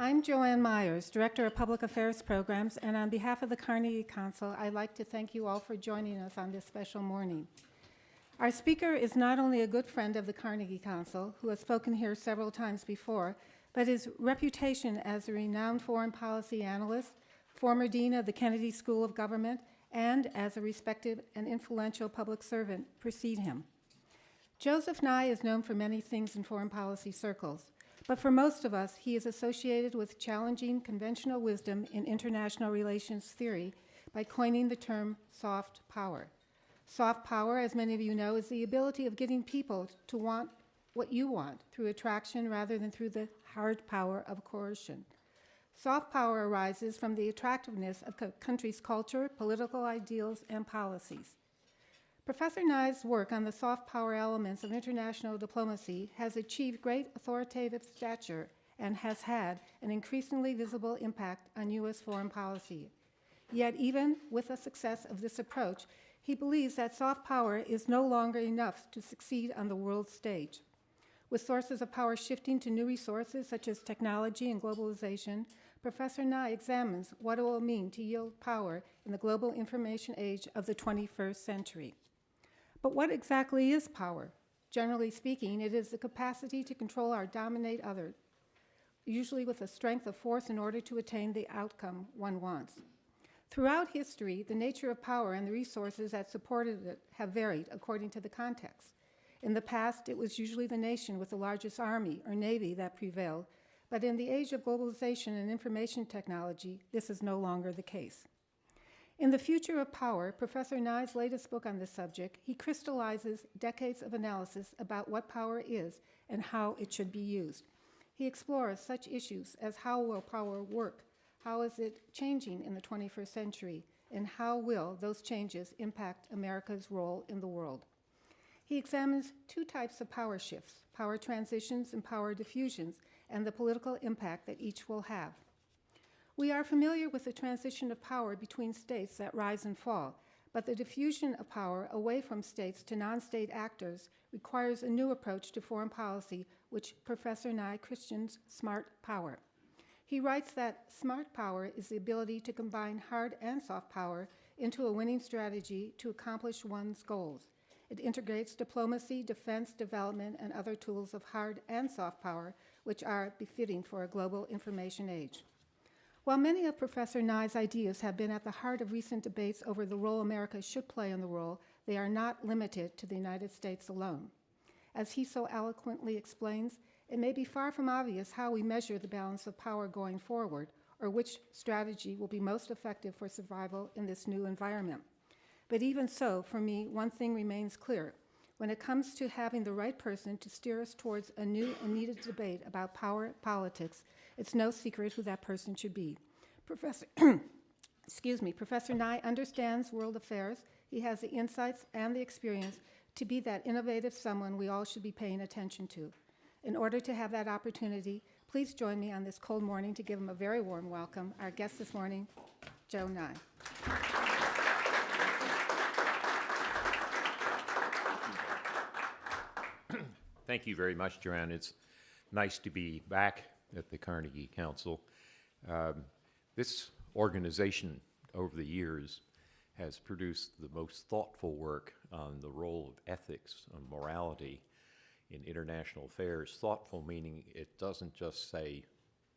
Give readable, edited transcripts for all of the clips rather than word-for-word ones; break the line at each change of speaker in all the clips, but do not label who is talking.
I'm Joanne Myers, Director of Public Affairs Programs, and on behalf of the Carnegie Council, I'd like to thank you all for joining us on this special morning. Our speaker is not only a good friend of the Carnegie Council, who has spoken here several times before, but his reputation as a renowned foreign policy analyst, former dean of the Kennedy School of Government, and as a respected and influential public servant precede him. Joseph Nye is known for many things in foreign policy circles, but for most of us, he is associated with challenging conventional wisdom in international relations theory by coining the term soft power. Soft power, as many of you know, is the ability of getting people to want what you want through attraction rather than through the hard power of coercion. Soft power arises from the attractiveness of a country's culture, political ideals, and policies. Professor Nye's work on the soft power elements of international diplomacy has achieved great authoritative stature and has had an increasingly visible impact on U.S. foreign policy. Yet even with the success of this approach, he believes that soft power is no longer enough to succeed on the world stage. With sources of power shifting to new resources such as technology and globalization, Professor Nye examines what it will mean to yield power in the global information age of the 21st century. But what exactly is power? Generally speaking, it is the capacity to control or dominate others, usually with a strength of force in order to attain the outcome one wants. Throughout history, the nature of power and the resources that supported it have varied according to the context. In the past, it was usually the nation with the largest army or navy that prevailed, but in the age of globalization and information technology, this is no longer the case. In The Future of Power, Professor Nye's latest book on this subject, he crystallizes decades of analysis about what power is and how it should be used. He explores such issues as how will power work, how is it changing in the 21st century, and how will those changes impact America's role in the world. He examines two types of power shifts, power transitions and power diffusions, and the political impact that each will have. We are familiar with the transition of power between states that rise and fall, but the diffusion of power away from states to non-state actors requires a new approach to foreign policy, which Professor Nye christens smart power. He writes that smart power is the ability to combine hard and soft power into a winning strategy to accomplish one's goals. It integrates diplomacy, defense, development, and other tools of hard and soft power, which are befitting for a global information age. While many of Professor Nye's ideas have been at the heart of recent debates over the role America should play in the world, they are not limited to the United States alone. As he so eloquently explains, it may be far from obvious how we measure the balance of power going forward, or which strategy will be most effective for survival in this new environment. But even so, for me, one thing remains clear. When it comes to having the right person to steer us towards a new and needed debate about power politics, it's no secret who that person should be. Professor Nye understands world affairs. He has the insights and the experience to be that innovative someone we all should be paying attention to. In order to have that opportunity, please join me on this cold morning to give him a very warm welcome. Our guest this morning, Joe Nye.
Thank you very much, Joanne. It's nice to be back at the Carnegie Council. This organization over the years has produced the most thoughtful work on the role of ethics and morality in international affairs. Thoughtful meaning it doesn't just say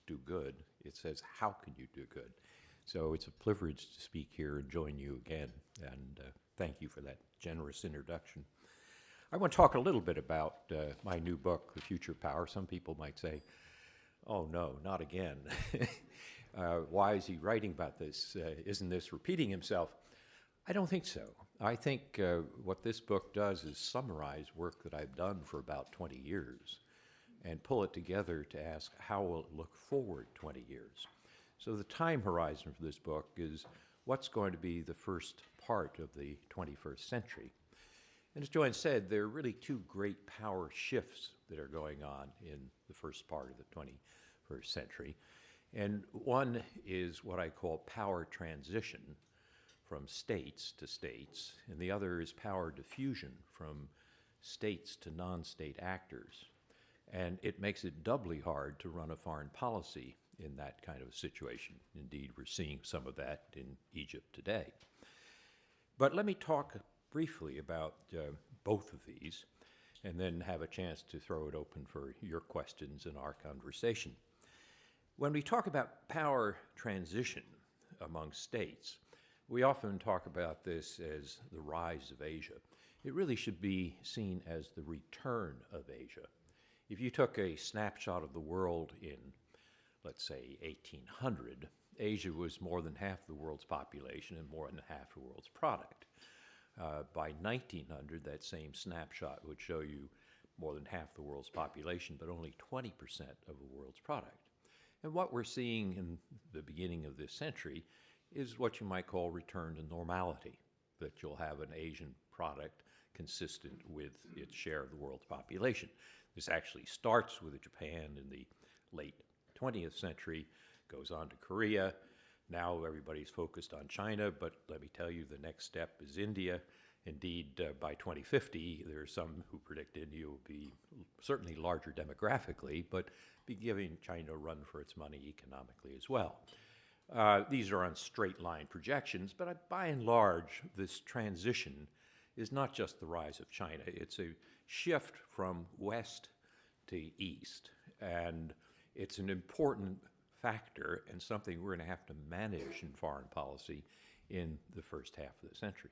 do good, it says how can you do good. So it's a privilege to speak here and join you again, and thank you for that generous introduction. I want to talk a little bit about my new book, The Future of Power. Some people might say, oh no, not again. Why is he writing about this? Isn't this repeating himself? I don't think so. I think what this book does is summarize work that I've done for about 20 years and pull it together to ask how will it look forward 20 years. So the time horizon for this book is what's going to be the first part of the 21st century. And as Joanne said, there are really two great power shifts that are going on in the first part of the 21st century. And one is what I call power transition from states to states, and the other is power diffusion from states to non-state actors. And it makes it doubly hard to run a foreign policy in that kind of a situation. Indeed, we're seeing some of that in Egypt today. But let me talk briefly about both of these, and then have a chance to throw it open for your questions in our conversation. When we talk about power transition among states, we often talk about this as the rise of Asia. It really should be seen as the return of Asia. If you took a snapshot of the world in, let's say, 1800, Asia was more than half the world's population and more than half the world's product. By 1900, that same snapshot would show you more than half the world's population, but only 20% of the world's product. And what we're seeing in the beginning of this century is what you might call return to normality, that you'll have an Asian product consistent with its share of the world's population. This actually starts with Japan in the late 20th century, goes on to Korea. Now everybody's focused on China, but let me tell you, the next step is India. Indeed, by 2050, there are some who predict India will be certainly larger demographically, but be giving China a run for its money economically as well. These are on straight line projections, but by and large, this transition is not just the rise of China. It's a shift from west to east, and it's an important factor and something we're going to have to manage in foreign policy in the first half of the century.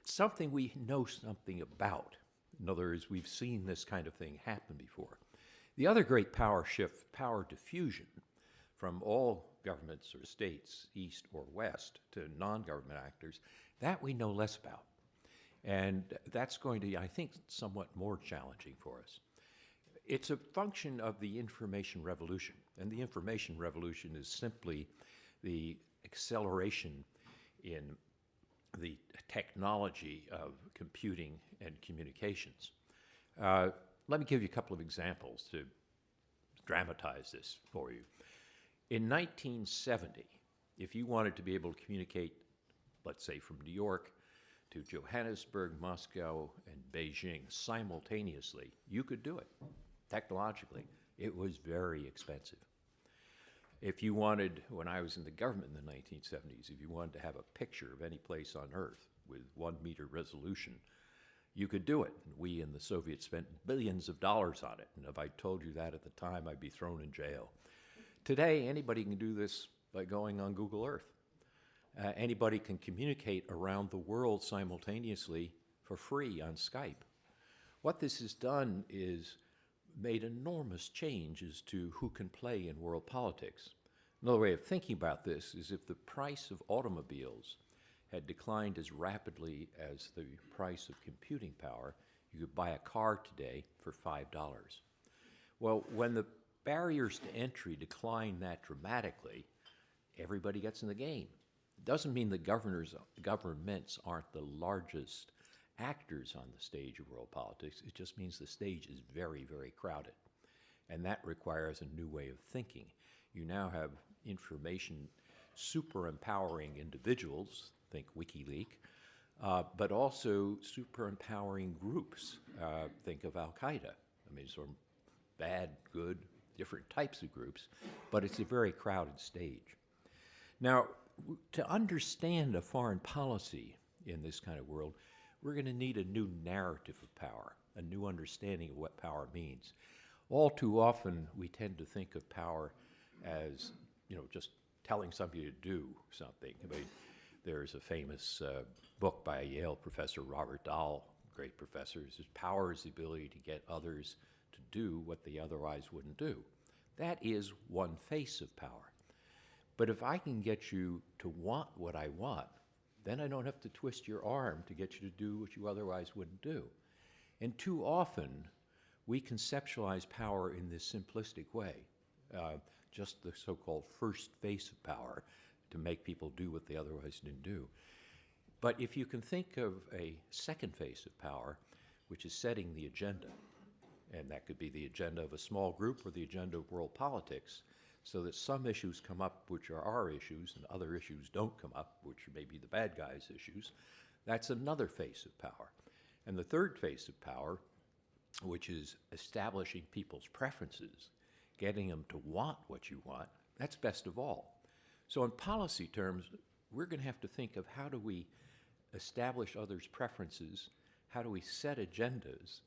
Something we know something about. In other words, we've seen this kind of thing happen before. The other great power shift, power diffusion, from all governments or states, east or west, to non-government actors, that we know less about. And that's going to be, I think, somewhat more challenging for us. It's a function of the information revolution, and the information revolution is simply the acceleration in the technology of computing and communications. Let me give you a couple of examples to dramatize this for you. In 1970, if you wanted to be able to communicate, let's say from New York to Johannesburg, Moscow, and Beijing simultaneously, you could do it. Technologically, it was very expensive. If you wanted, when I was in the government in the 1970s, if you wanted to have a picture of any place on Earth with 1 meter resolution, you could do it. We and the Soviets spent billions of dollars on it, and if I told you that at the time, I'd be thrown in jail. Today, anybody can do this by going on Google Earth. Anybody can communicate around the world simultaneously for free on Skype. What this has done is made enormous changes to who can play in world politics. Another way of thinking about this is if the price of automobiles had declined as rapidly as the price of computing power, you could buy a car today for $5. Well, when the barriers to entry decline that dramatically, everybody gets in the game. It doesn't mean the governments aren't the largest actors on the stage of world politics. It just means the stage is very, very crowded. And that requires a new way of thinking. You now have information super empowering individuals, think WikiLeaks, but also super empowering groups. Think of Al-Qaeda. I mean, sort of bad, good, different types of groups, but it's a very crowded stage. Now, to understand a foreign policy in this kind of world, we're going to need a new narrative of power, a new understanding of what power means. All too often, we tend to think of power as, just telling somebody to do something. I mean, there's a famous book by a Yale professor, Robert Dahl, great professor. He says, power is the ability to get others to do what they otherwise wouldn't do. That is one face of power. But if I can get you to want what I want, then I don't have to twist your arm to get you to do what you otherwise wouldn't do. And too often, we conceptualize power in this simplistic way, just the so-called first face of power to make people do what they otherwise didn't do. But if you can think of a second face of power, which is setting the agenda, and that could be the agenda of a small group or the agenda of world politics, so that some issues come up which are our issues and other issues don't come up, which may be the bad guys' issues, that's another face of power. And the third face of power, which is establishing people's preferences, getting them to want what you want, that's best of all. So in policy terms, we're going to have to think of how do we establish others' preferences, how do we set agendas,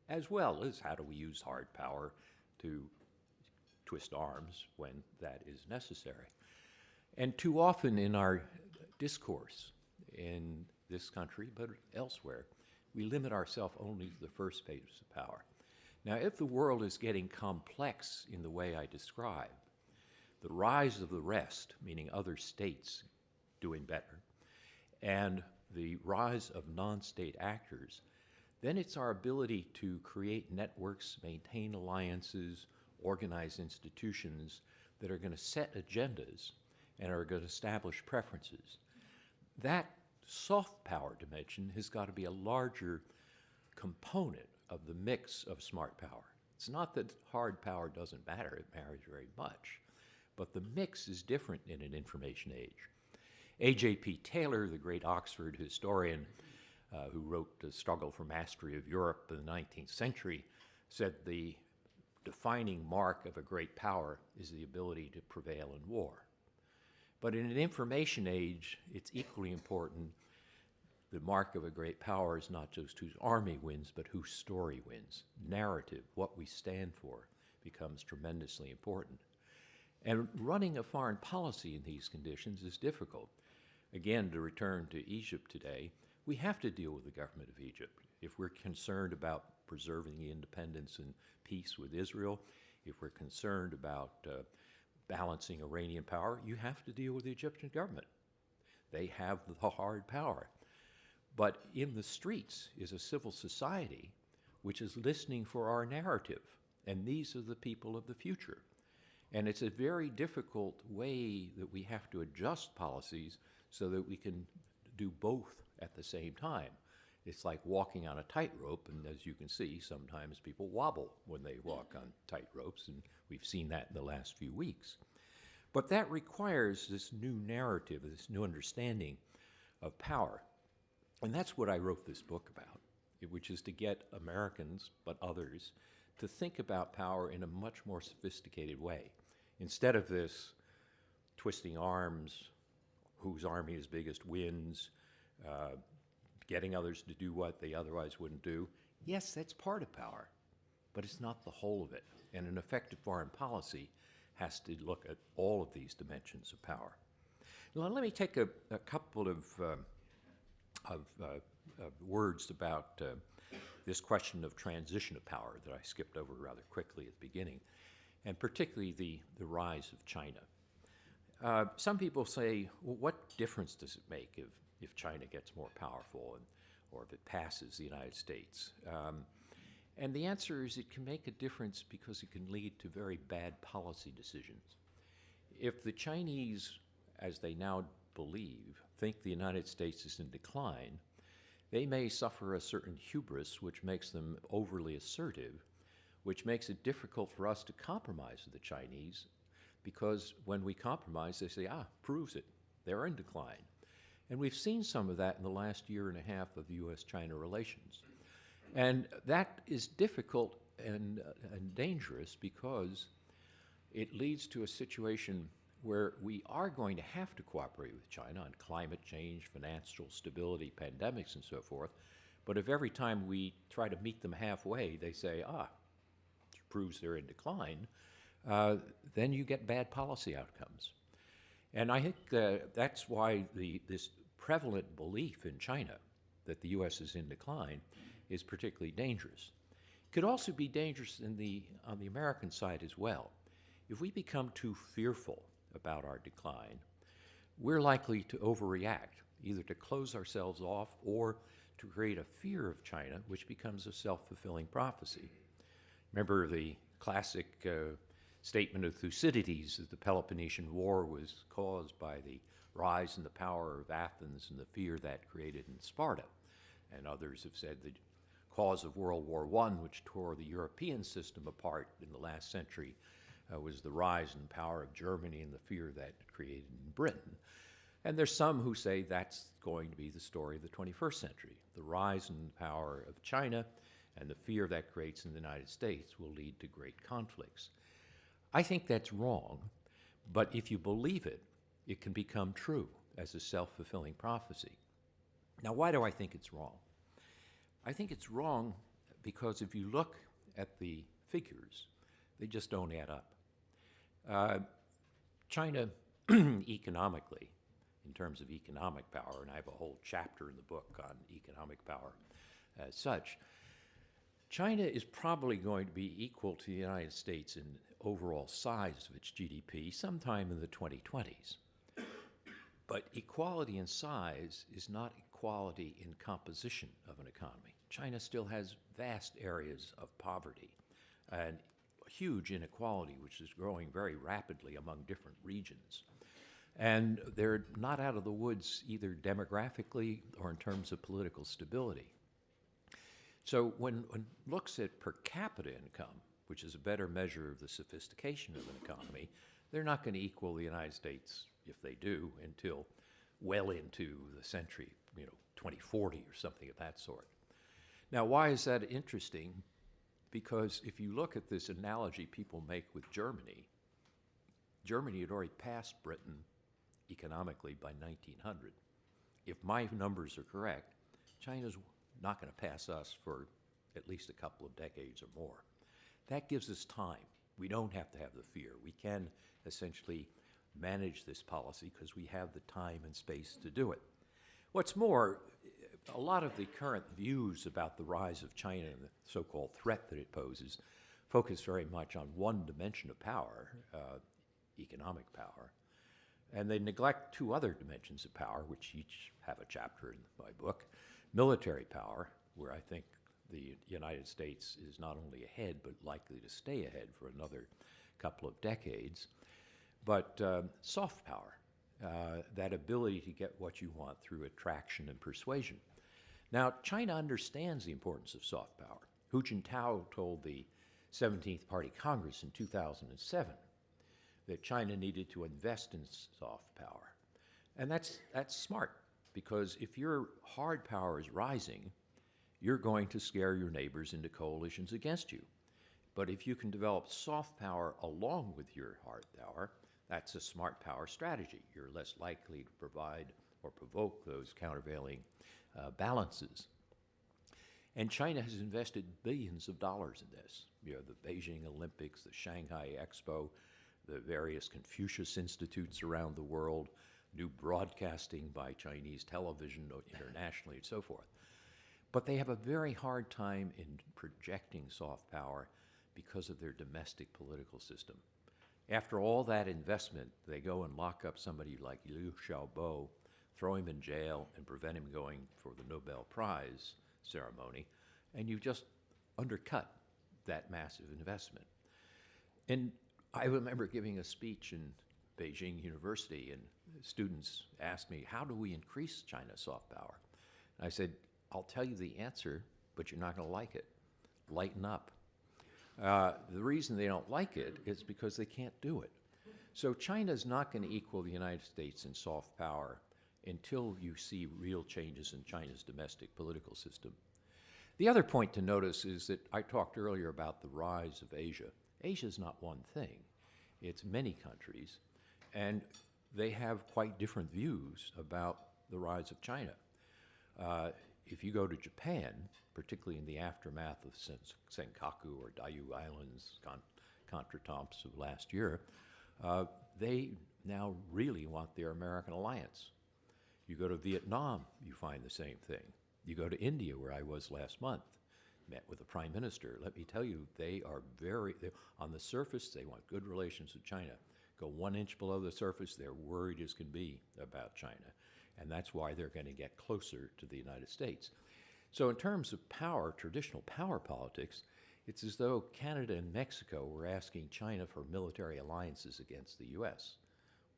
as well as how do we use hard power to twist arms when that is necessary. And too often in our discourse in this country, but elsewhere, we limit ourselves only to the first phase of power. Now, if the world is getting complex in the way I describe, the rise of the rest, meaning other states doing better, and the rise of non-state actors, then it's our ability to create networks, maintain alliances, organize institutions that are going to set agendas and are going to establish preferences. That soft power dimension has got to be a larger component of the mix of smart power. It's not that hard power doesn't matter, it matters very much, but the mix is different in an information age. A.J.P. Taylor, the great Oxford historian who wrote The Struggle for Mastery of Europe in the 19th century, said the defining mark of a great power is the ability to prevail in war. But in an information age, it's equally important. The mark of a great power is not just whose army wins, but whose story wins. Narrative, what we stand for, becomes tremendously important. And running a foreign policy in these conditions is difficult. Again, to return to Egypt today, we have to deal with the government of Egypt. If we're concerned about preserving the independence and peace with Israel, if we're concerned about balancing Iranian power, you have to deal with the Egyptian government. They have the hard power. But in the streets is a civil society which is listening for our narrative, and these are the people of the future. And it's a very difficult way that we have to adjust policies so that we can do both at the same time. It's like walking on a tightrope, and as you can see, sometimes people wobble when they walk on tight ropes, and we've seen that in the last few weeks. But that requires this new narrative, this new understanding of power. And that's what I wrote this book about, which is to get Americans, but others, to think about power in a much more sophisticated way. Instead of this twisting arms, whose army is biggest wins, getting others to do what they otherwise wouldn't do. Yes, that's part of power, but it's not the whole of it. And an effective foreign policy has to look at all of these dimensions of power. Now, let me take a couple of words about this question of transition of power that I skipped over rather quickly at the beginning, and particularly the rise of China. Some people say, well, what difference does it make if China gets more powerful or if it passes the United States? And the answer is it can make a difference because it can lead to very bad policy decisions. If the Chinese, as they now believe, think the United States is in decline, they may suffer a certain hubris which makes them overly assertive, which makes it difficult for us to compromise with the Chinese, because when we compromise, they say, proves it, they're in decline. And we've seen some of that in the last year and a half of U.S.-China relations. And that is difficult and dangerous because it leads to a situation where we are going to have to cooperate with China on climate change, financial stability, pandemics, and so forth. But if every time we try to meet them halfway, they say, proves they're in decline, then you get bad policy outcomes. And I think that's why this prevalent belief in China that the U.S. is in decline is particularly dangerous. It could also be dangerous on the American side as well. If we become too fearful about our decline, we're likely to overreact, either to close ourselves off or to create a fear of China, which becomes a self-fulfilling prophecy. Remember the classic statement of Thucydides that the Peloponnesian War was caused by the rise in the power of Athens and the fear that created in Sparta. And others have said the cause of World War I, which tore the European system apart in the last century, was the rise in power of Germany and the fear that it created in Britain. And there's some who say that's going to be the story of the 21st century. The rise in power of China and the fear that creates in the United States will lead to great conflicts. I think that's wrong, but if you believe it, it can become true as a self-fulfilling prophecy. Now, why do I think it's wrong? I think it's wrong because if you look at the figures, they just don't add up. China, economically, in terms of economic power, and I have a whole chapter in the book on economic power as such, China is probably going to be equal to the United States in overall size of its GDP sometime in the 2020s. But equality in size is not equality in composition of an economy. China still has vast areas of poverty and huge inequality, which is growing very rapidly among different regions. And they're not out of the woods either demographically or in terms of political stability. So when one looks at per capita income, which is a better measure of the sophistication of an economy, they're not going to equal the United States, if they do, until well into the century, 2040 or something of that sort. Now, why is that interesting? Because if you look at this analogy people make with Germany, Germany had already passed Britain economically by 1900. If my numbers are correct, China's not going to pass us for at least a couple of decades or more. That gives us time. We don't have to have the fear. We can essentially manage this policy because we have the time and space to do it. What's more, a lot of the current views about the rise of China and the so-called threat that it poses focus very much on one dimension of power, economic power, and they neglect two other dimensions of power, which each have a chapter in my book: military power, where I think the United States is not only ahead, but likely to stay ahead for another couple of decades, but soft power, that ability to get what you want through attraction and persuasion. Now, China understands the importance of soft power. Hu Jintao told the 17th Party Congress in 2007 that China needed to invest in soft power. And that's smart, because if your hard power is rising, you're going to scare your neighbors into coalitions against you. But if you can develop soft power along with your hard power, that's a smart power strategy. You're less likely to provide or provoke those countervailing balances. And China has invested billions of dollars in this. The Beijing Olympics, the Shanghai Expo, the various Confucius Institutes around the world, new broadcasting by Chinese television internationally, and so forth. But they have a very hard time in projecting soft power because of their domestic political system. After all that investment, they go and lock up somebody like Liu Xiaobo, throw him in jail, and prevent him going for the Nobel Prize ceremony, and you just undercut that massive investment. And I remember giving a speech in Beijing University, and students asked me, how do we increase China's soft power? And I said, I'll tell you the answer, but you're not going to like it. Lighten up. The reason they don't like it is because they can't do it. So China's not going to equal the United States in soft power until you see real changes in China's domestic political system. The other point to notice is that I talked earlier about the rise of Asia. Asia's not one thing. It's many countries, and they have quite different views about the rise of China. If you go to Japan, particularly in the aftermath of Senkaku or Diaoyu Islands contretemps of last year, they now really want their American alliance. You go to Vietnam, you find the same thing. You go to India, where I was last month, met with the Prime Minister. Let me tell you, they are on the surface, they want good relations with China. Go 1 inch below the surface, they're worried as can be about China. And that's why they're going to get closer to the United States. So in terms of power, traditional power politics, it's as though Canada and Mexico were asking China for military alliances against the US.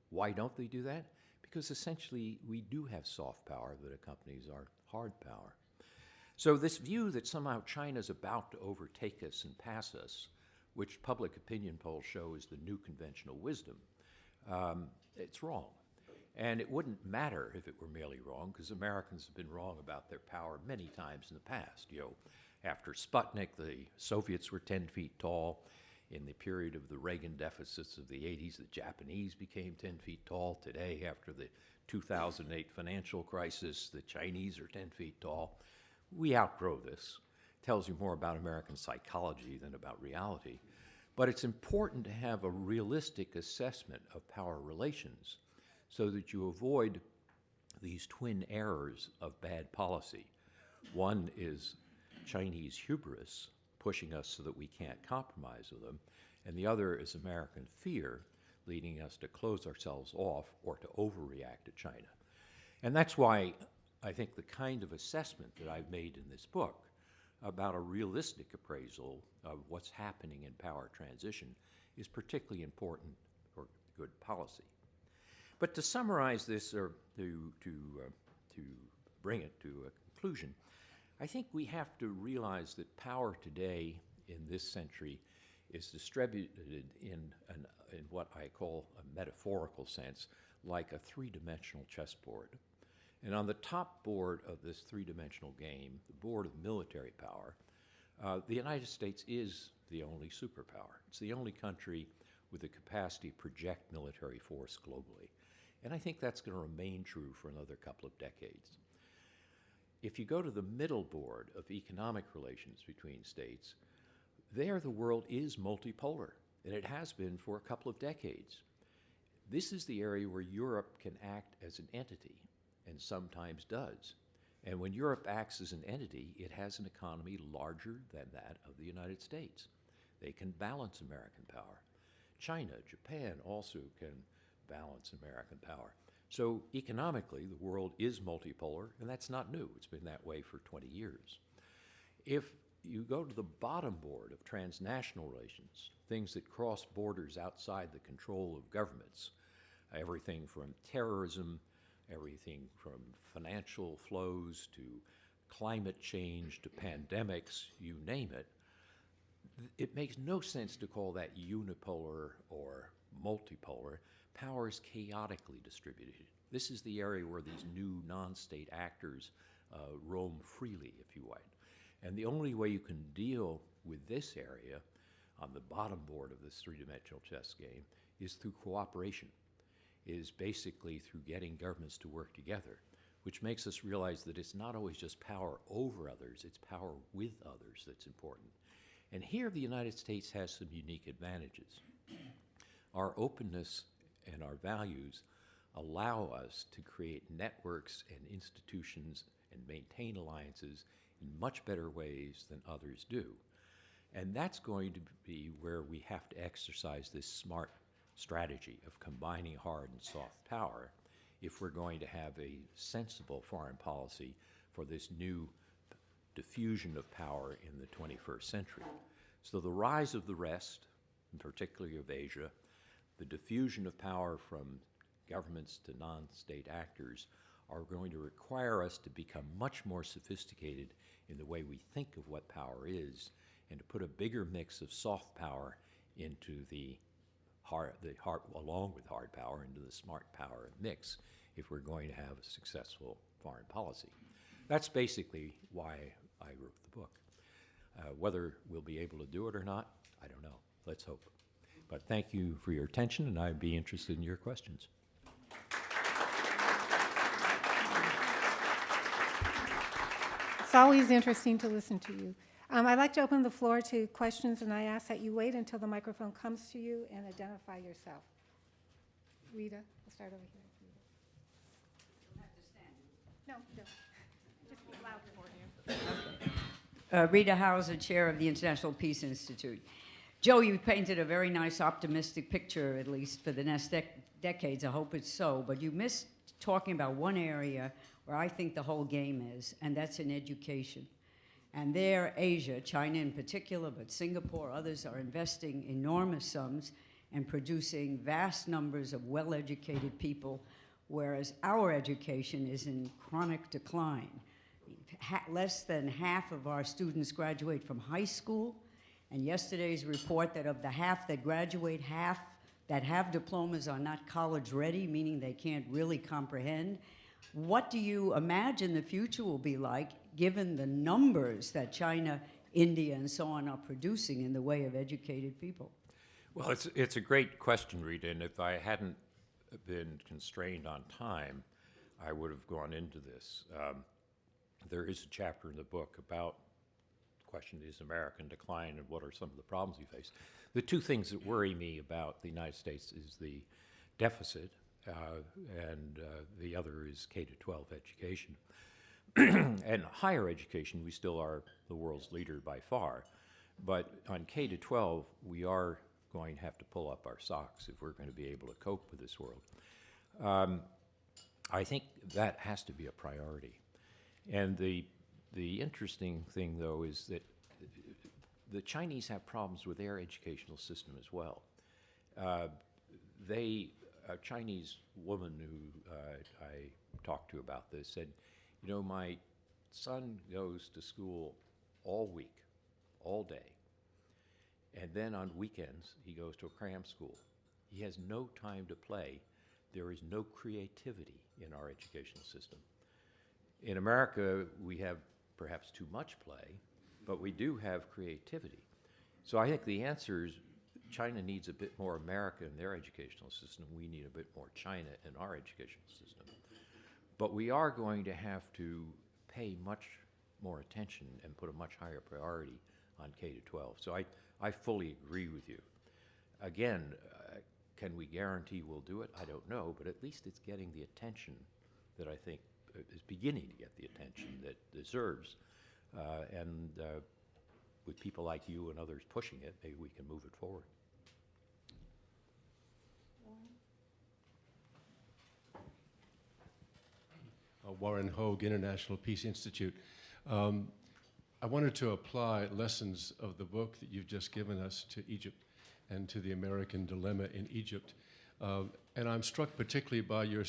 Why don't they do that? Because essentially we do have soft power that accompanies our hard power. So this view that somehow China's about to overtake us and pass us, which public opinion polls show is the new conventional wisdom, it's wrong. And it wouldn't matter if it were merely wrong, because Americans have been wrong about their power many times in the past. After Sputnik, the Soviets were 10 feet tall. In the period of the Reagan deficits of the 80s, the Japanese became 10 feet tall. Today, after the 2008 financial crisis, the Chinese are 10 feet tall. We outgrow this. Tells you more about American psychology than about reality. But it's important to have a realistic assessment of power relations so that you avoid these twin errors of bad policy. One is Chinese hubris, pushing us so that we can't compromise with them, and the other is American fear, leading us to close ourselves off or to overreact to China. And that's why I think the kind of assessment that I've made in this book about a realistic appraisal of what's happening in power transition is particularly important for good policy. But to summarize this, or to bring it to a conclusion, I think we have to realize that power today in this century is distributed in what I call a metaphorical sense, like a three-dimensional chessboard. And on the top board of this three-dimensional game, the board of military power, the United States is the only superpower. It's the only country with the capacity to project military force globally. And I think that's going to remain true for another couple of decades. If you go to the middle board of economic relations between states, there the world is multipolar, and it has been for a couple of decades. This is the area where Europe can act as an entity, and sometimes does. And when Europe acts as an entity, it has an economy larger than that of the United States. They can balance American power. China, Japan also can balance American power. So economically, the world is multipolar, and that's not new. It's been that way for 20 years. If you go to the bottom board of transnational relations, things that cross borders outside the control of governments, everything from terrorism, everything from financial flows to climate change to pandemics, you name it, it makes no sense to call that unipolar or multipolar. Power is chaotically distributed. This is the area where these new non-state actors roam freely, if you would. And the only way you can deal with this area on the bottom board of this three-dimensional chess game is through cooperation, is basically through getting governments to work together, which makes us realize that it's not always just power over others, it's power with others that's important. And here the United States has some unique advantages. Our openness and our values allow us to create networks and institutions and maintain alliances in much better ways than others do. And that's going to be where we have to exercise this smart strategy of combining hard and soft power if we're going to have a sensible foreign policy for this new diffusion of power in the 21st century. So the rise of the rest, and particularly of Asia, the diffusion of power from governments to non-state actors are going to require us to become much more sophisticated in the way we think of what power is and to put a bigger mix of soft power into along with hard power, into the smart power mix if we're going to have a successful foreign policy. That's basically why I wrote the book. Whether we'll be able to do it or not, I don't know. Let's hope. But thank you for your attention, and I'd be interested in your questions.
It's always interesting to listen to you. I'd like to open the floor to questions, and I ask that you wait until the microphone comes to you and identify yourself. Rita, we'll start over here.
You have to stand.
No, just be loud for you.
Rita Hauser, Chair of the International Peace Institute. Joe, you painted a very nice optimistic picture, at least for the next decades. I hope it's so. But you missed talking about one area where I think the whole game is, and that's in education. And there, Asia, China in particular, but Singapore, others are investing enormous sums and producing vast numbers of well-educated people, whereas our education is in chronic decline. Less than half of our students graduate from high school, and yesterday's report that of the half that graduate, half that have diplomas are not college ready, meaning they can't really comprehend. What do you imagine the future will be like, given the numbers that China, India, and so on are producing in the way of educated people?
Well, it's a great question, Rita, and if I hadn't been constrained on time, I would have gone into this. There is a chapter in the book about the question, is America in decline, and what are some of the problems we face. The two things that worry me about the United States is the deficit, and the other is K-12 education. And higher education, we still are the world's leader by far. But on K-12, we are going to have to pull up our socks if we're going to be able to cope with this world. I think that has to be a priority. And the interesting thing, though, is that the Chinese have problems with their educational system as well. A Chinese woman who I talked to about this said, you know, my son goes to school all week, all day, and then on weekends he goes to a cram school. He has no time to play. There is no creativity in our educational system. In America, we have perhaps too much play, but we do have creativity. So I think the answer is China needs a bit more America in their educational system. We need a bit more China in our educational system. But we are going to have to pay much more attention and put a much higher priority on K-12. So I fully agree with you. Again, can we guarantee we'll do it? I don't know, but at least it's getting the attention that I think is beginning to get the attention that deserves. And with people like you and others pushing it, maybe we can move it forward.
Warren Hogue, International Peace Institute. I wanted to apply lessons of the book that you've just given us to Egypt and to the American dilemma in Egypt. And I'm struck particularly by your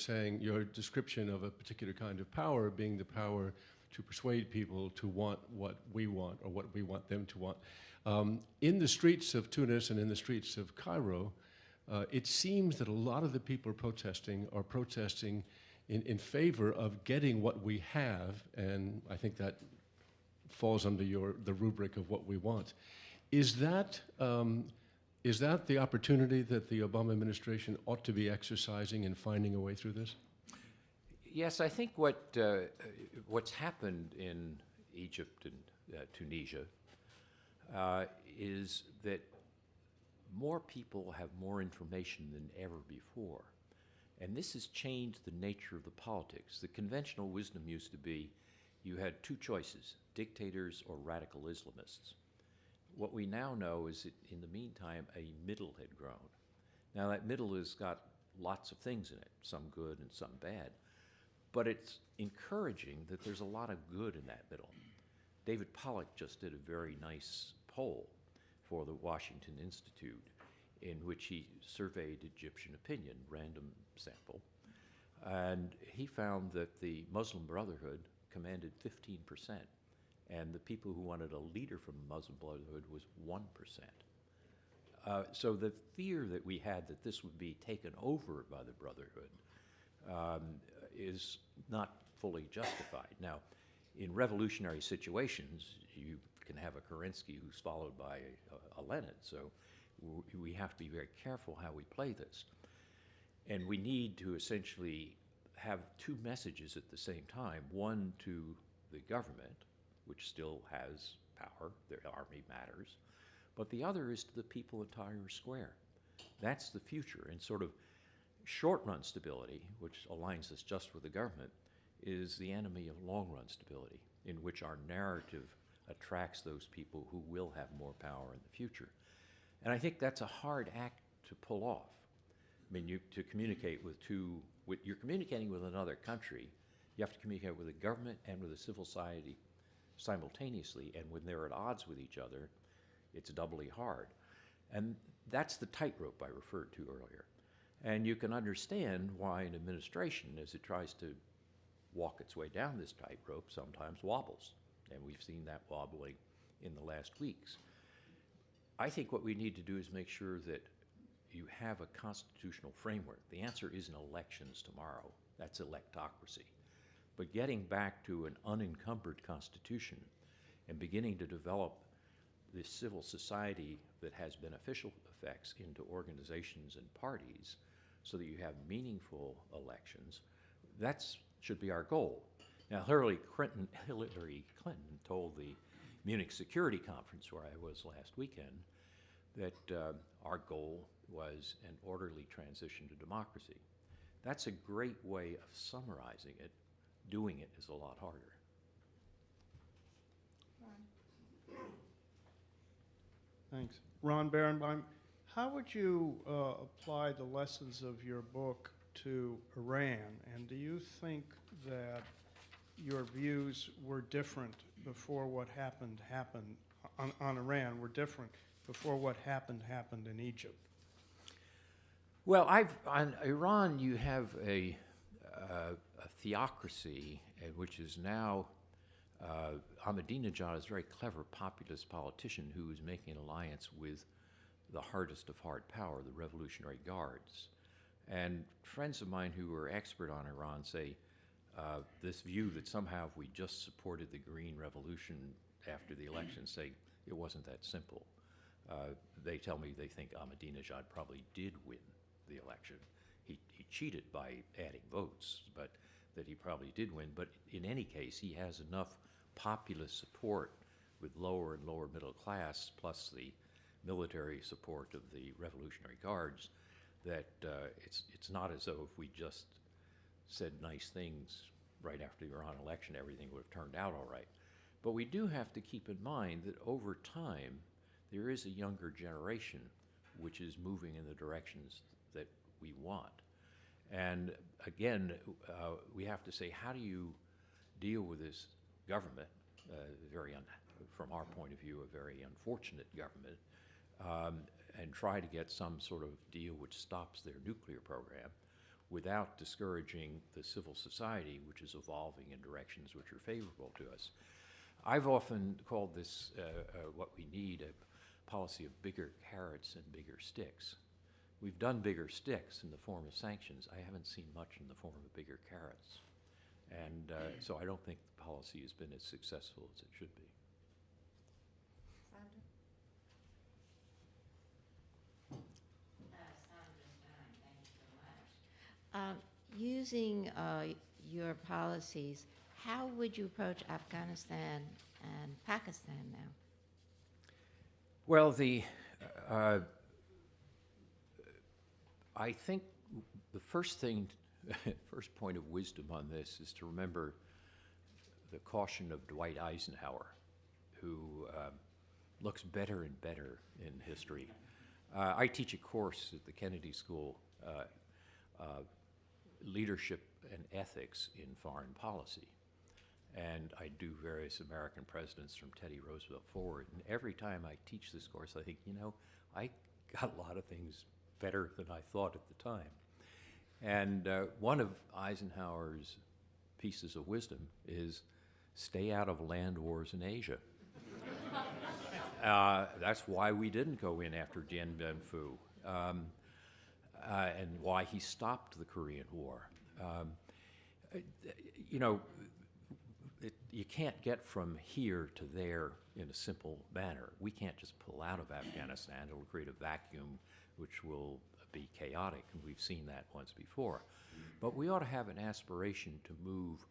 description of a particular kind of power being the power to persuade people to want what we want or what we want them to want. In the streets of Tunis and in the streets of Cairo, it seems that a lot of the people are protesting in favor of getting what we have, and I think that falls under the rubric of what we want. Is that the opportunity that the Obama administration ought to be exercising in finding a way through this?
Yes, I think what's happened in Egypt and Tunisia is that more people have more information than ever before. And this has changed the nature of the politics. The conventional wisdom used to be you had two choices, dictators or radical Islamists. What we now know is that in the meantime, a middle had grown. Now that middle has got lots of things in it, some good and some bad. But it's encouraging that there's a lot of good in that middle. David Pollock just did a very nice poll for the Washington Institute in which he surveyed Egyptian opinion, random sample, and he found that the Muslim Brotherhood commanded 15%, and the people who wanted a leader from the Muslim Brotherhood was 1%. So the fear that we had that this would be taken over by the Brotherhood is not fully justified. Now, in revolutionary situations, you can have a Kerensky who's followed by a Lenin, so we have to be very careful how we play this. And we need to essentially have two messages at the same time. One to the government, which still has power, their army matters, but the other is to the people in Tahrir Square. That's the future. And sort of short-run stability, which aligns us just with the government, is the enemy of long-run stability, in which our narrative attracts those people who will have more power in the future. And I think that's a hard act to pull off. I mean, to communicate you're communicating with another country, you have to communicate with the government and with the civil society simultaneously, and when they're at odds with each other, it's doubly hard. And that's the tightrope I referred to earlier. And you can understand why an administration, as it tries to walk its way down this tightrope, sometimes wobbles. And we've seen that wobbling in the last weeks. I think what we need to do is make sure that you have a constitutional framework. The answer isn't elections tomorrow. That's electocracy. But getting back to an unencumbered constitution and beginning to develop the civil society that has beneficial effects into organizations and parties so that you have meaningful elections. That should be our goal. Now, Hillary Clinton told the Munich Security Conference, where I was last weekend, that our goal was an orderly transition to democracy. That's a great way of summarizing it. Doing it is a lot harder.
Thanks. Ron Barenboim, how would you apply the lessons of your book to Iran? And do you think that your views were different before what happened on Iran, were different before what happened in Egypt?
Well, on Iran, you have a theocracy, which is now Ahmadinejad is a very clever populist politician who is making an alliance with the hardest of hard power, the Revolutionary Guards. And friends of mine who are expert on Iran say this view that somehow if we just supported the Green Revolution after the election, say it wasn't that simple. They tell me they think Ahmadinejad probably did win the election. He cheated by adding votes, but that he probably did win. But in any case, he has enough populist support with lower and lower middle class, plus the military support of the Revolutionary Guards, that it's not as though if we just said nice things right after the Iran election, everything would have turned out all right. But we do have to keep in mind that over time, there is a younger generation which is moving in the directions that we want. And again, we have to say, how do you deal with this government, from our point of view, a very unfortunate government, and try to get some sort of deal which stops their nuclear program without discouraging the civil society, which is evolving in directions which are favorable to us. I've often called this what we need a policy of bigger carrots and bigger sticks. We've done bigger sticks in the form of sanctions. I haven't seen much in the form of bigger carrots. And so I don't think the policy has been as successful as it should be.
Using your policies, how would you approach Afghanistan and Pakistan now?
Well, I think the first point of wisdom on this is to remember the caution of Dwight Eisenhower, who looks better and better in history. I teach a course at the Kennedy School, Leadership and Ethics in Foreign Policy. And I do various American presidents from Teddy Roosevelt forward. And every time I teach this course, I think, I got a lot of things better than I thought at the time. And one of Eisenhower's pieces of wisdom is stay out of land wars in Asia. That's why we didn't go in after Dien Bien Phu, and why he stopped the Korean War. You can't get from here to there in a simple manner. We can't just pull out of Afghanistan. It'll create a vacuum which will be chaotic, and we've seen that once before. But we ought to have an aspiration to move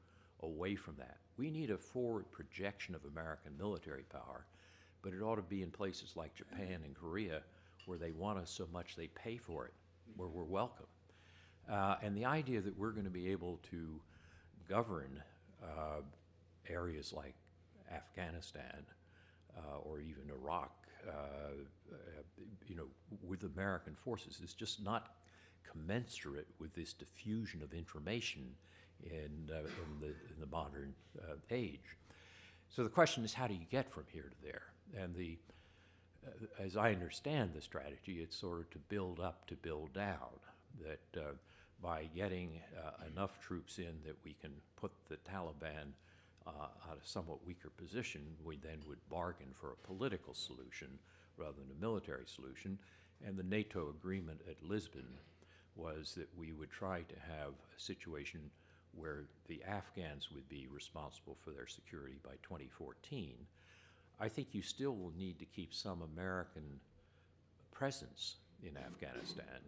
away from that. We need a forward projection of American military power, but it ought to be in places like Japan and Korea where they want us so much they pay for it, where we're welcome. And the idea that we're going to be able to govern areas like Afghanistan or even Iraq, with American forces is just not commensurate with this diffusion of information in the modern age. So the question is, how do you get from here to there? And as I understand the strategy, it's sort of to build up, to build down, that by getting enough troops in that we can put the Taliban at a somewhat weaker position, we then would bargain for a political solution rather than a military solution. And the NATO agreement at Lisbon was that we would try to have a situation where the Afghans would be responsible for their security by 2014. I think you still will need to keep some American presence in Afghanistan,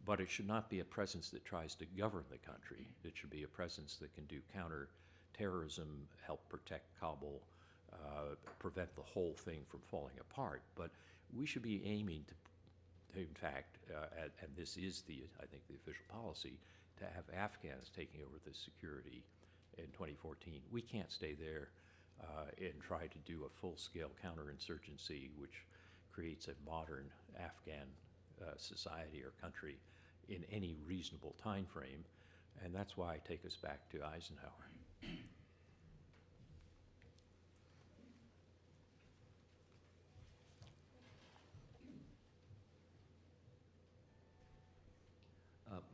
but it should not be a presence that tries to govern the country. It should be a presence that can do counterterrorism, help protect Kabul, prevent the whole thing from falling apart. But we should be aiming to in fact, and this is I think the official policy, to have Afghans taking over the security in 2014. We can't stay there and try to do a full-scale counterinsurgency, which creates a modern Afghan society or country in any reasonable time frame, and that's why I take us back to Eisenhower.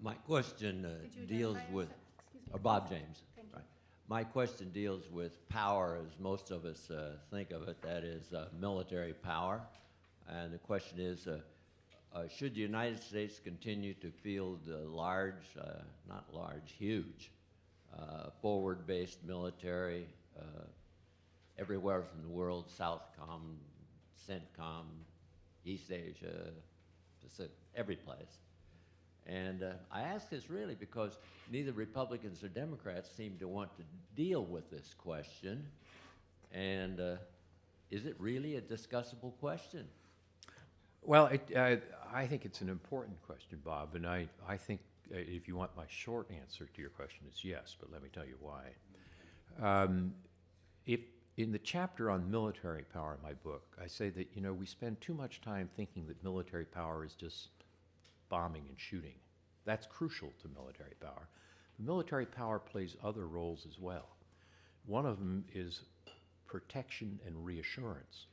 My question
Could you
deals
identify
with,
yourself? Excuse me.
or Bob James.
Thank you.
Right. My question deals with power, as most of us think of it, that is military power. And the question is, should the United States continue to field large, not large, huge, forward-based military everywhere from the world, Southcom, CENTCOM, East Asia, Pacific, every place? And I ask this really because neither Republicans or Democrats seem to want to deal with this question. And is it really a discussable question?
Well, I think it's an important question, Bob, and I think if you want my short answer to your question, it's yes, but let me tell you why. If in the chapter on military power in my book, I say that, you know, we spend too much time thinking that military power is just bombing and shooting. That's crucial to military power. But military power plays other roles as well. One of them is protection and reassurance.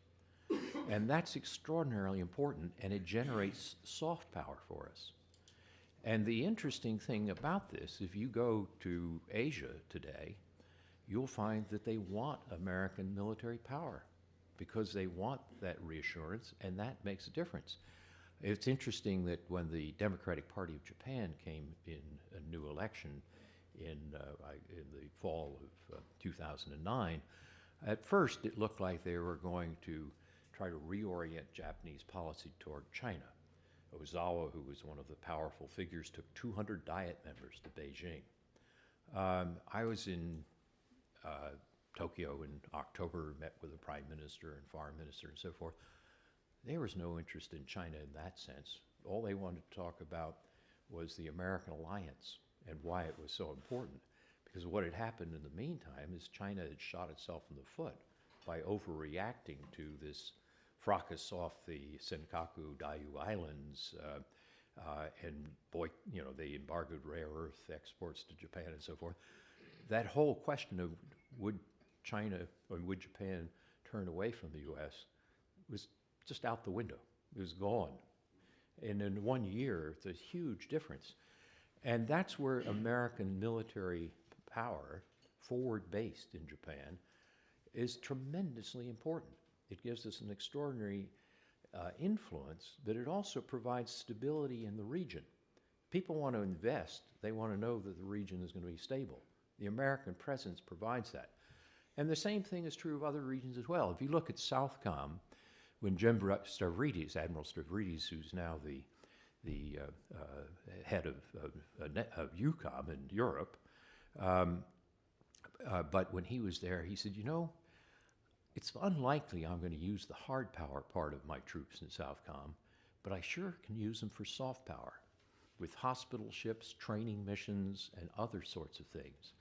And that's extraordinarily important, and it generates soft power for us. And the interesting thing about this, if you go to Asia today, you'll find that they want American military power because they want that reassurance, and that makes a difference. It's interesting that when the Democratic Party of Japan came in a new election in the fall of 2009, at first it looked like they were going to try to reorient Japanese policy toward China. Ozawa, who was one of the powerful figures, took 200 Diet members to Beijing. I was in Tokyo in October, met with the Prime Minister and Foreign Minister and so forth. There was no interest in China in that sense. All they wanted to talk about was the American alliance and why it was so important. Because what had happened in the meantime is China had shot itself in the foot by overreacting to this fracas off the Senkaku Diaoyu Islands, and they embargoed rare earth exports to Japan and so forth. That whole question of would China or would Japan turn away from the U.S. was just out the window. It was gone. And in 1 year, it's a huge difference. And that's where American military power, forward-based in Japan, is tremendously important. It gives us an extraordinary influence, but it also provides stability in the region. People want to invest. They want to know that the region is going to be stable. The American presence provides that. And the same thing is true of other regions as well. If you look at Southcom, when Admiral Stavridis, who's now the head of EUCOM in Europe, but when he was there, he said, you know, it's unlikely I'm going to use the hard power part of my troops in Southcom, but I sure can use them for soft power with hospital ships, training missions, and other sorts of things.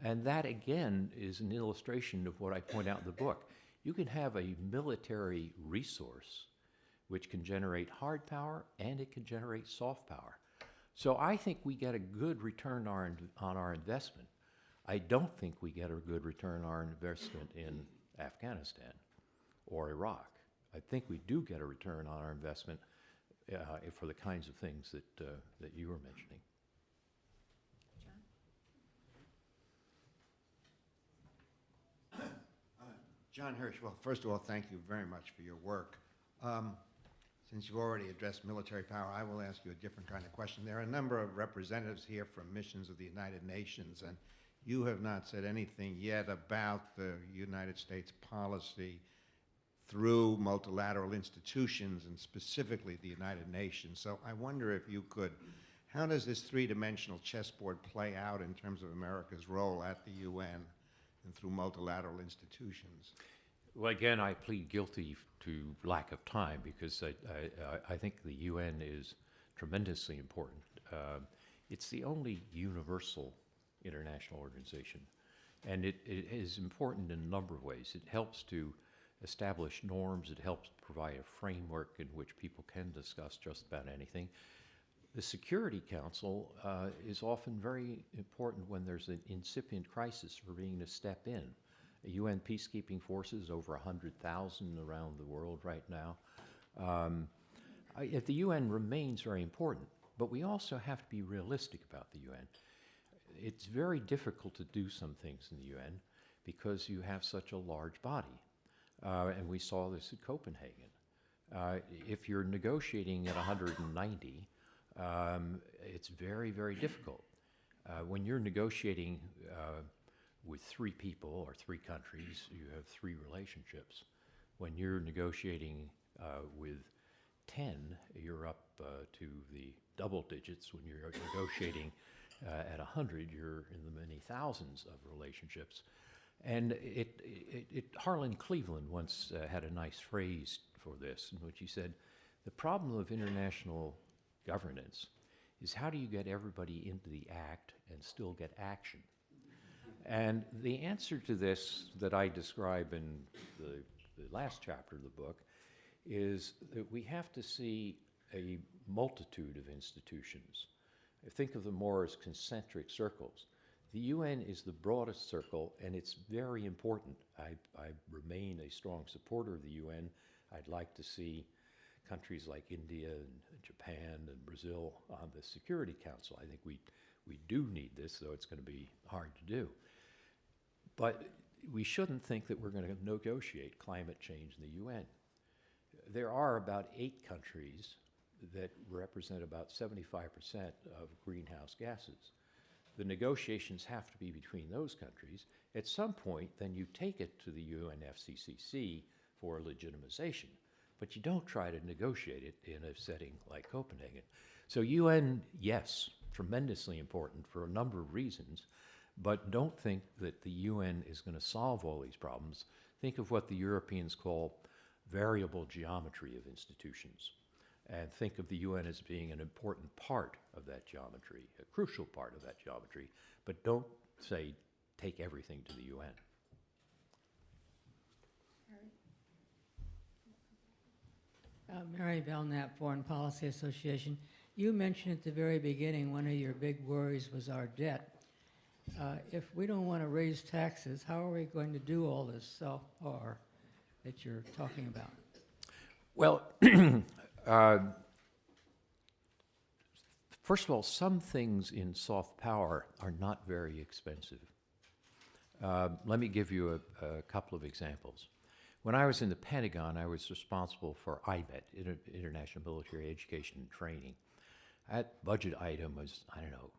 And that, again, is an illustration of what I point out in the book. You can have a military resource which can generate hard power and it can generate soft power. So I think we get a good return on our investment. I don't think we get a good return on our investment in Afghanistan or Iraq. I think we do get a return on our investment for the kinds of things that you were mentioning.
John Hirsch, well, first of all, thank you very much for your work. Since you've already addressed military power, I will ask you a different kind of question. There are a number of representatives here from missions of the United Nations, and you have not said anything yet about the United States policy through multilateral institutions and specifically the United Nations. So I wonder if you could, how does this three-dimensional chessboard play out in terms of America's role at the UN and through multilateral institutions?
Well, again, I plead guilty to lack of time because I think the UN is tremendously important. It's the only universal international organization, and it is important in a number of ways. It helps to establish norms. It helps provide a framework in which people can discuss just about anything. The Security Council is often very important when there's an incipient crisis for being to step in. UN peacekeeping forces, over 100,000 around the world right now. The UN remains very important, but we also have to be realistic about the UN. It's very difficult to do some things in the UN because you have such a large body. And we saw this at Copenhagen. If you're negotiating at 190, it's very, very difficult. When you're negotiating with 3 people or 3 countries, you have 3 relationships. When you're negotiating with 10, you're up to the double digits. When you're negotiating at 100, you're in the many thousands of relationships. And Harlan Cleveland once had a nice phrase for this, in which he said, the problem of international governance is how do you get everybody into the act and still get action? And the answer to this that I describe in the last chapter of the book is that we have to see a multitude of institutions. Think of them more as concentric circles. The UN is the broadest circle, and it's very important. I remain a strong supporter of the UN. I'd like to see countries like India and Japan and Brazil on the Security Council. I think we do need this, though it's going to be hard to do. But we shouldn't think that we're going to negotiate climate change in the UN. There are about 8 countries that represent about 75% of greenhouse gases. The negotiations have to be between those countries. At some point, then you take it to the UNFCCC for legitimization, but you don't try to negotiate it in a setting like Copenhagen. So UN, yes, tremendously important for a number of reasons, but don't think that the UN is going to solve all these problems. Think of what the Europeans call variable geometry of institutions, and think of the UN as being an important part of that geometry, a crucial part of that geometry, but don't say take everything to the UN.
Mary Belknap, Foreign Policy Association. You mentioned at the very beginning one of your big worries was our debt. If we don't want to raise taxes, how are we going to do all this self-power that you're talking about?
Well, first of all, some things in soft power are not very expensive. Let me give you a couple of examples. When I was in the Pentagon, I was responsible for IMET, International Military Education and Training. That budget item was, I don't know,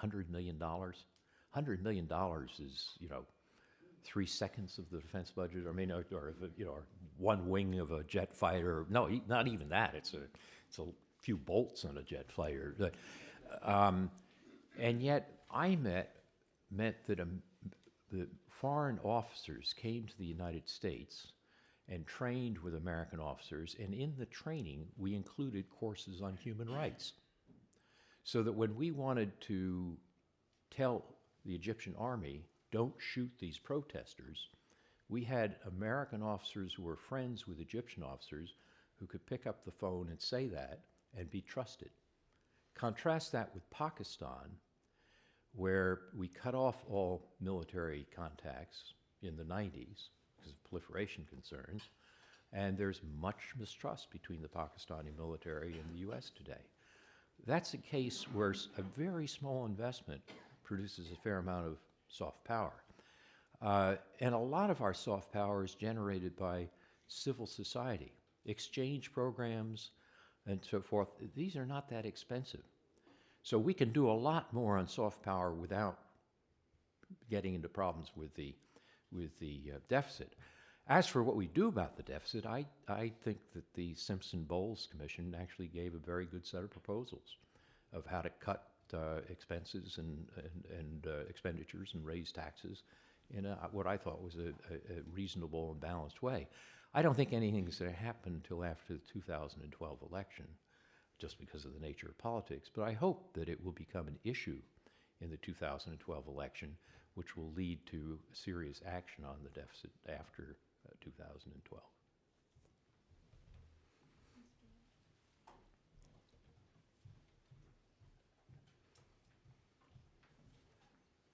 $100 million. $100 million is, 3 seconds of the defense budget. I mean, or one wing of a jet fighter. No, not even that. It's a few bolts on a jet fighter. And yet, IMET meant that the foreign officers came to the United States and trained with American officers, and in the training, we included courses on human rights. So that when we wanted to tell the Egyptian army, don't shoot these protesters, we had American officers who were friends with Egyptian officers who could pick up the phone and say that and be trusted. Contrast that with Pakistan, where we cut off all military contacts in the 90s because of proliferation concerns, and there's much mistrust between the Pakistani military and the US today. That's a case where a very small investment produces a fair amount of soft power. And a lot of our soft power is generated by civil society, exchange programs, and so forth. These are not that expensive. So we can do a lot more on soft power without getting into problems with the deficit. As for what we do about the deficit, I think that the Simpson-Bowles Commission actually gave a very good set of proposals of how to cut expenses and expenditures and raise taxes in what I thought was a reasonable and balanced way. I don't think anything's going to happen until after the 2012 election, just because of the nature of politics, but I hope that it will become an issue in the 2012 election, which will lead to serious action on the deficit after 2012.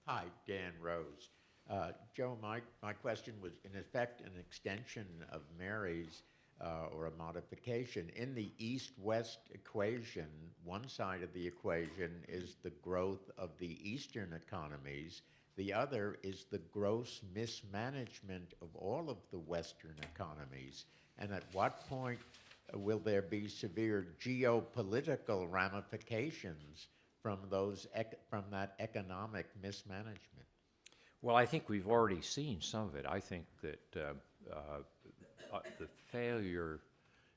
Hi, Dan Rose. Joe, my question was in effect an extension of Mary's or a modification. In the East-West equation, one side of the equation is the growth of the Eastern economies. The other is the gross mismanagement of all of the Western economies. And at what point will there be severe geopolitical ramifications from that economic mismanagement?
Well, I think we've already seen some of it. I think that the failure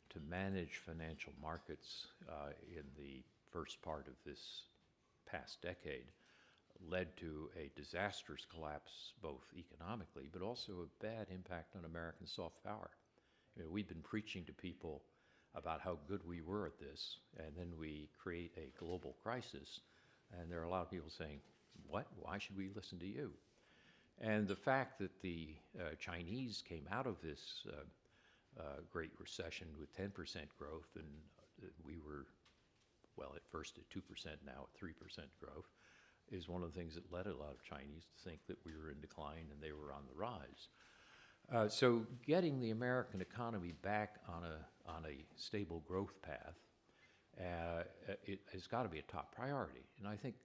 to manage financial markets in the first part of this past decade led to a disastrous collapse, both economically, but also a bad impact on American soft power. You know, we've been preaching to people about how good we were at this, and then we create a global crisis, and there are a lot of people saying, what? Why should we listen to you? And the fact that the Chinese came out of this Great Recession with 10% growth, and we were, well, at first at 2%, now at 3% growth, is one of the things that led a lot of Chinese to think that we were in decline and they were on the rise. So getting the American economy back on a stable growth path, it has got to be a top priority. And I think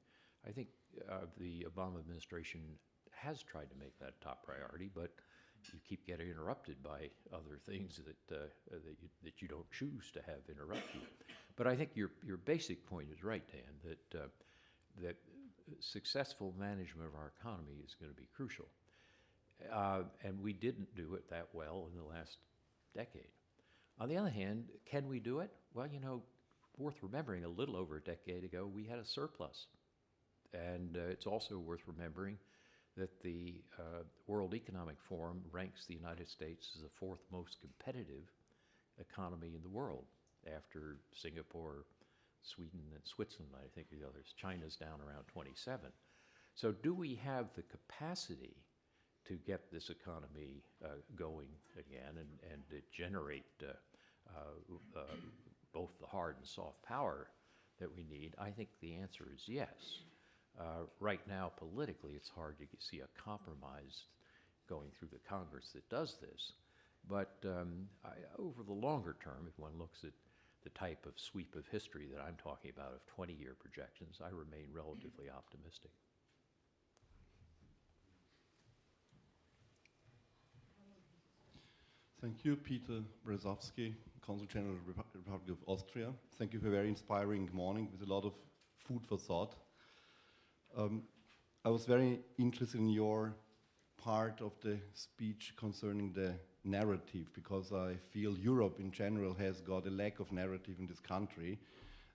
the Obama administration has tried to make that a top priority, but you keep getting interrupted by other things that you don't choose to have interrupt you. But I think your basic point is right, Dan, that successful management of our economy is going to be crucial. And we didn't do it that well in the last decade. On the other hand, can we do it? Well, you know, worth remembering, a little over a decade ago, we had a surplus. And it's also worth remembering that the World Economic Forum ranks the United States as the fourth most competitive economy in the world, after Singapore, Sweden, and Switzerland, I think, are the others. China's down around 27. So do we have the capacity to get this economy going again and to generate both the hard and soft power that we need? I think the answer is yes. Right now, politically, it's hard to see a compromise going through the Congress that does this. But over the longer term, if one looks at the type of sweep of history that I'm talking about, of 20-year projections, I remain relatively optimistic.
Thank you, Peter Brezowski, Consul General of the Republic of Austria. Thank you for a very inspiring morning with a lot of food for thought. I was very interested in your part of the speech concerning the narrative, because I feel Europe in general has got a lack of narrative in this country.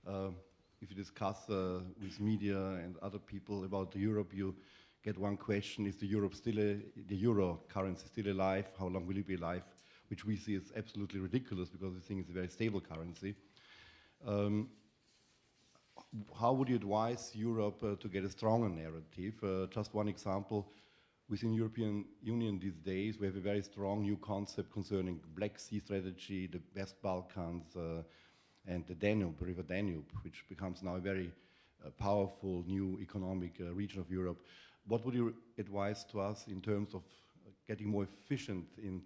If you discuss with media and other people about Europe, you get one question: is the euro currency still alive? How long will it be alive? Which we see is absolutely ridiculous, because we think it's a very stable currency. How would you advise Europe to get a stronger narrative? Just one example. Within European Union these days, we have a very strong new concept concerning Black Sea strategy, the West Balkans, and the Danube, River Danube, which becomes now a very powerful new economic region of Europe. What would you advise to us in terms of getting more efficient in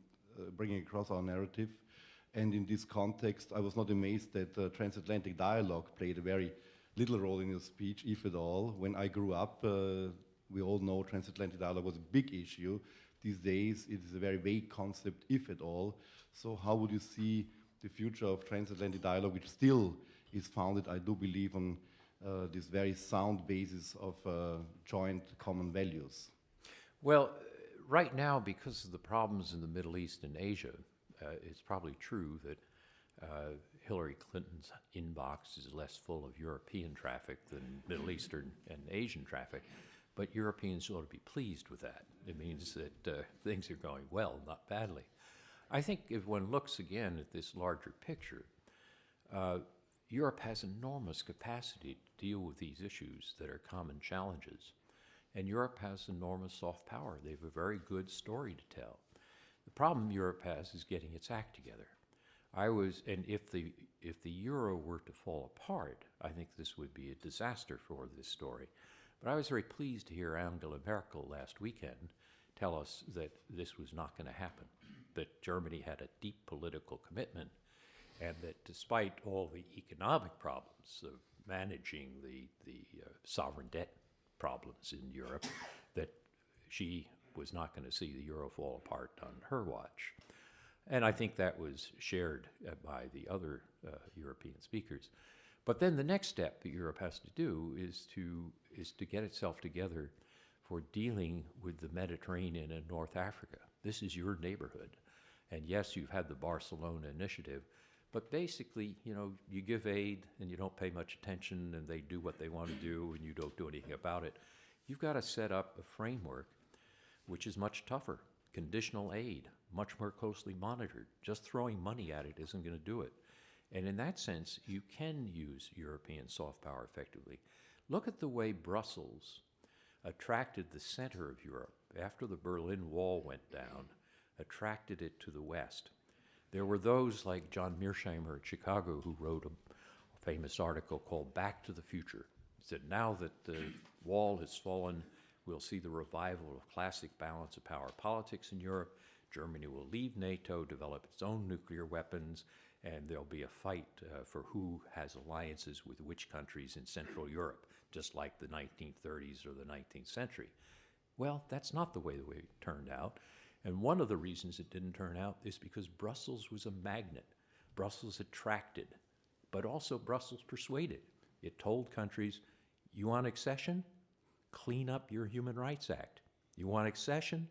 bringing across our narrative? And in this context, I was not amazed that transatlantic dialogue played a very little role in your speech, if at all. When I grew up, we all know transatlantic dialogue was a big issue. These days, it is a very vague concept, if at all. So how would you see the future of transatlantic dialogue, which still is founded, I do believe, on this very sound basis of joint common values?
Well, right now, because of the problems in the Middle East and Asia, it's probably true that Hillary Clinton's inbox is less full of European traffic than Middle Eastern and Asian traffic, but Europeans ought to be pleased with that. It means that things are going well, not badly. I think if one looks again at this larger picture, Europe has enormous capacity to deal with these issues that are common challenges. And Europe has enormous soft power. They have a very good story to tell. The problem Europe has is getting its act together. And if the euro were to fall apart, I think this would be a disaster for this story. But I was very pleased to hear Angela Merkel last weekend tell us that this was not going to happen, that Germany had a deep political commitment, and that despite all the economic problems of managing the sovereign debt problems in Europe, that she was not going to see the euro fall apart on her watch. And I think that was shared by the other European speakers. But then the next step that Europe has to do is to get itself together for dealing with the Mediterranean and North Africa. This is your neighborhood. And yes, you've had the Barcelona initiative, but basically, you know, you give aid and you don't pay much attention and they do what they want to do and you don't do anything about it. You've got to set up a framework which is much tougher. Conditional aid, much more closely monitored. Just throwing money at it isn't going to do it. And in that sense, you can use European soft power effectively. Look at the way Brussels attracted the center of Europe after the Berlin Wall went down, attracted it to the West. There were those like John Mearsheimer at Chicago who wrote a famous article called Back to the Future. He said, now that the wall has fallen, we'll see the revival of classic balance of power politics in Europe. Germany will leave NATO, develop its own nuclear weapons, and there'll be a fight for who has alliances with which countries in Central Europe, just like the 1930s or the 19th century. Well, that's not the way it turned out. And one of the reasons it didn't turn out is because Brussels was a magnet. Brussels attracted, but also Brussels persuaded. It told countries, you want accession? Clean up your Human Rights Act. You want accession?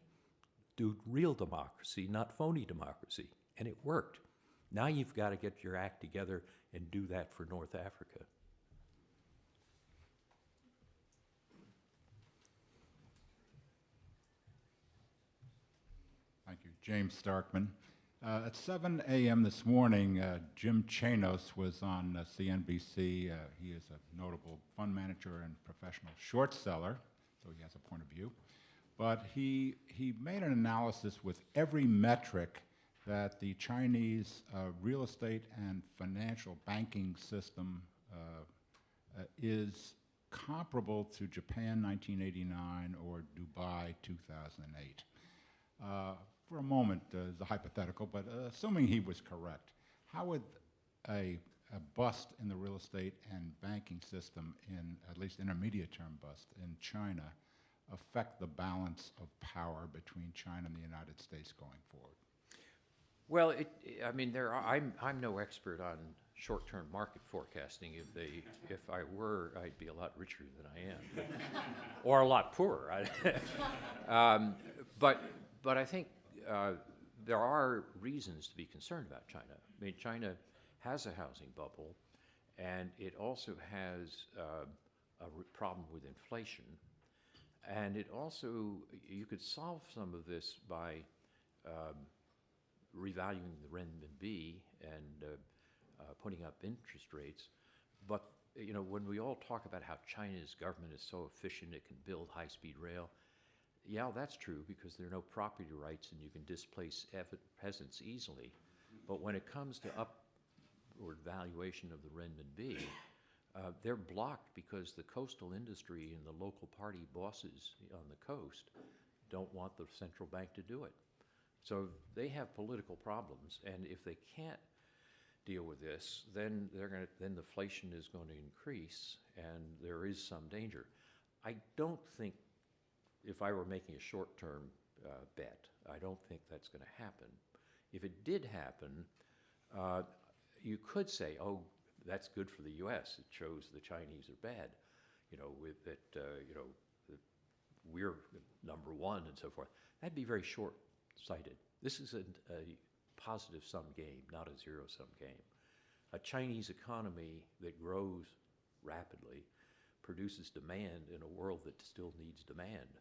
Do real democracy, not phony democracy. And it worked. Now you've got to get your act together and do that for North Africa.
Thank you. James Starkman. At 7 a.m. this morning, Jim Chanos was on CNBC. He is a notable fund manager and professional short seller, so he has a point of view. But he made an analysis with every metric that the Chinese real estate and financial banking system is comparable to Japan 1989 or Dubai 2008. For a moment, it's a hypothetical, but assuming he was correct, how would a bust in the real estate and banking system, in at least intermediate-term bust in China, affect the balance of power between China and the United States going forward?
Well, I'm no expert on short-term market forecasting. If I were, I'd be a lot richer than I am, or a lot poorer. But I think there are reasons to be concerned about China. I mean, China has a housing bubble, and it also has a problem with inflation. And it also, you could solve some of this by revaluing the renminbi and putting up interest rates. But, you know, when we all talk about how China's government is so efficient, it can build high-speed rail, yeah, that's true because there are no property rights and you can displace peasants easily. But when it comes to upward valuation of the renminbi, they're blocked because the coastal industry and the local party bosses on the coast don't want the central bank to do it. So they have political problems, and if they can't deal with this, then then the inflation is going to increase, and there is some danger. I don't think, if I were making a short-term bet, I don't think that's going to happen. If it did happen, you could say, oh, that's good for the U.S. It shows the Chinese are bad, you know, with that, you know, that we're number one and so forth. That'd be very short-sighted. This isn't a positive-sum game, not a zero-sum game. A Chinese economy that grows rapidly produces demand in a world that still needs demand,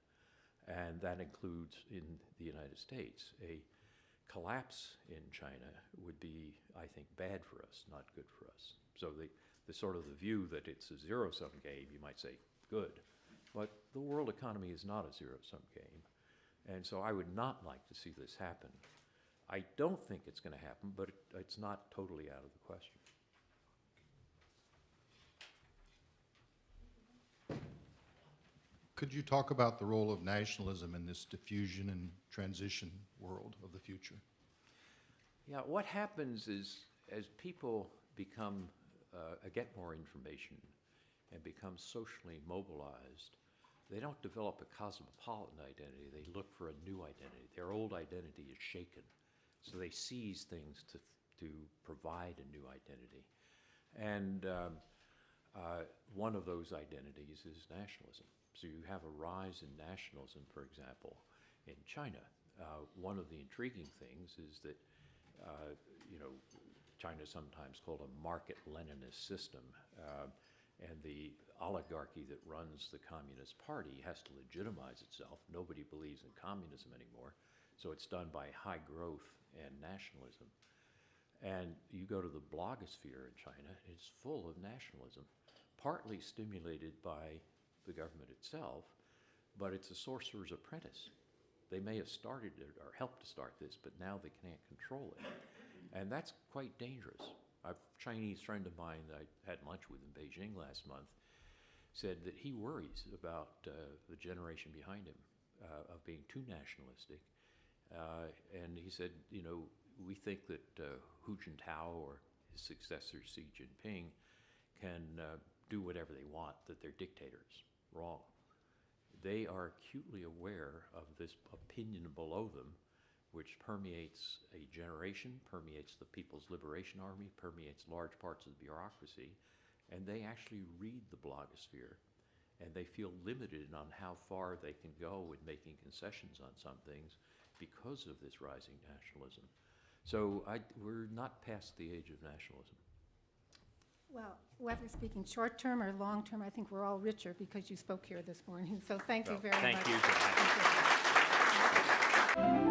and that includes in the United States. A collapse in China would be, I think, bad for us, not good for us. So the sort of the view that it's a zero-sum game, you might say, good. But the world economy is not a zero-sum game. And so I would not like to see this happen. I don't think it's going to happen, but it's not totally out of the question.
Could you talk about the role of nationalism in this diffusion and transition world of the future?
Yeah, what happens is as people become, get more information and become socially mobilized, they don't develop a cosmopolitan identity. They look for a new identity. Their old identity is shaken. So they seize things to provide a new identity. And one of those identities is nationalism. So you have a rise in nationalism, for example, in China. One of the intriguing things is that, China is sometimes called a market Leninist system, and the oligarchy that runs the Communist Party has to legitimize itself. Nobody believes in communism anymore, so it's done by high growth and nationalism. And you go to the blogosphere in China, it's full of nationalism, partly stimulated by the government itself, but it's a sorcerer's apprentice. They may have started it or helped to start this, but now they can't control it. And that's quite dangerous. A Chinese friend of mine that I had lunch with in Beijing last month said that he worries about the generation behind him of being too nationalistic. And he said, we think that Hu Jintao or his successor Xi Jinping can do whatever they want, that they're dictators. Wrong. They are acutely aware of this opinion below them, which permeates a generation, permeates the People's Liberation Army, permeates large parts of the bureaucracy, and they actually read the blogosphere, and they feel limited on how far they can go in making concessions on some things because of this rising nationalism. So we're not past the age of nationalism.
Well, whether speaking short term or long term, I think we're all richer because you spoke here this morning. So thank you very much.
Thank you.